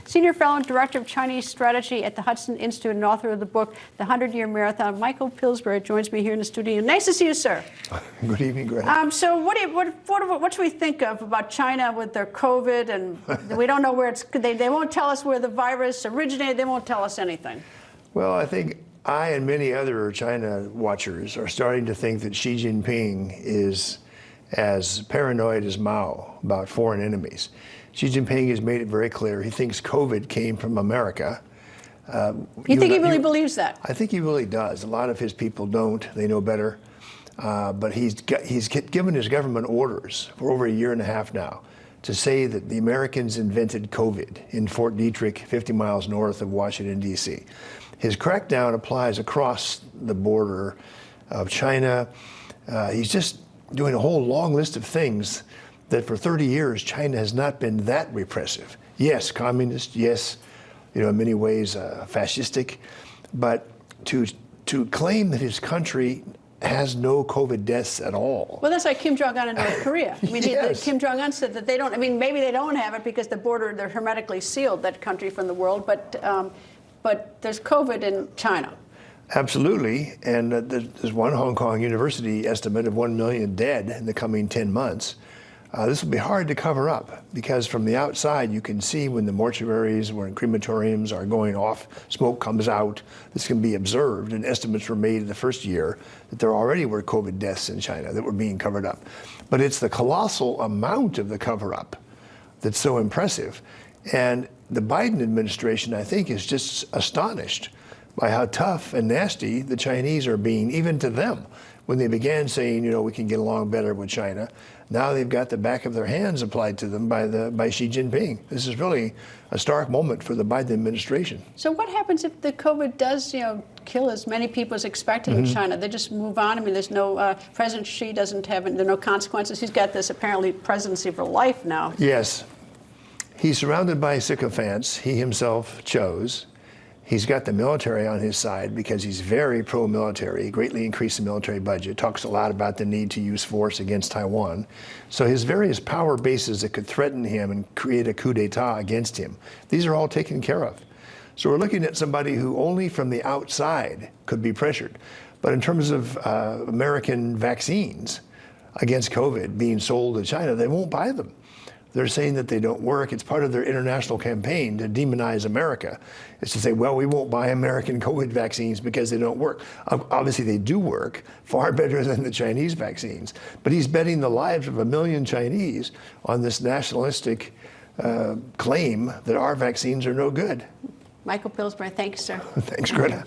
Senior Fellow and Director of Chinese Strategy at the Hudson Institute and author of the book, The 100-Year Marathon. Michael Pillsbury joins me here in the studio. Nice to see you, sir. Good evening, Greta. So what should we think of about China with their COVID? And we don't know where it's, they won't tell us where the virus originated. They won't tell us anything. Well, I think I and many other China watchers are starting to think that Xi Jinping is as paranoid as Mao about foreign enemies. Xi Jinping has made it very clear he thinks COVID came from America. You think he really believes that? I think he really does. A lot of his people don't. They know better. But he's given his government orders for over a year and a half now to say that the Americans invented COVID in Fort Detrick, 50 miles north of Washington, D.C. His crackdown applies across the border of China. He's just doing a whole long list of things that for 30 years, China has not been that repressive. Yes, communist, yes, in many ways fascistic, but to claim that his country has no COVID deaths at all. Well, that's like Kim Jong-un in North Korea. I mean, yes. Kim Jong-un said that they don't, I mean, maybe they don't have it because the border, they're hermetically sealed, that country, from the world, but there's COVID in China. Absolutely, and there's one Hong Kong University estimate of 1 million dead in the coming 10 months. This will be hard to cover up because from the outside you can see when the mortuaries or crematoriums are going off, smoke comes out. This can be observed, and estimates were made in the first year that there already were COVID deaths in China that were being covered up. But it's the colossal amount of the cover-up that's so impressive. And the Biden administration, I think, is just astonished by how tough and nasty the Chinese are being, even to them. When they began saying, we can get along better with China, now they've got the back of their hands applied to them by Xi Jinping. This is really a stark moment for the Biden administration. So what happens if the COVID does, kill as many people as expected in China? They just move on? I mean, there's no, President Xi doesn't have, there are no consequences. He's got this apparently presidency for life now. Yes. He's surrounded by sycophants he himself chose. He's got the military on his side because he's very pro-military. He greatly increased the military budget, talks a lot about the need to use force against Taiwan. So his various power bases that could threaten him and create a coup d'etat against him, these are all taken care of. So we're looking at somebody who only from the outside could be pressured. But in terms of American vaccines against COVID being sold to China, they won't buy them. They're saying that they don't work. It's part of their international campaign to demonize America. It's to say, well, we won't buy American COVID vaccines because they don't work. Obviously, they do work far better than the Chinese vaccines. But he's betting the lives of 1 million Chinese on this nationalistic claim that our vaccines are no good. Michael Pillsbury, thank you, sir. Thanks, Greta.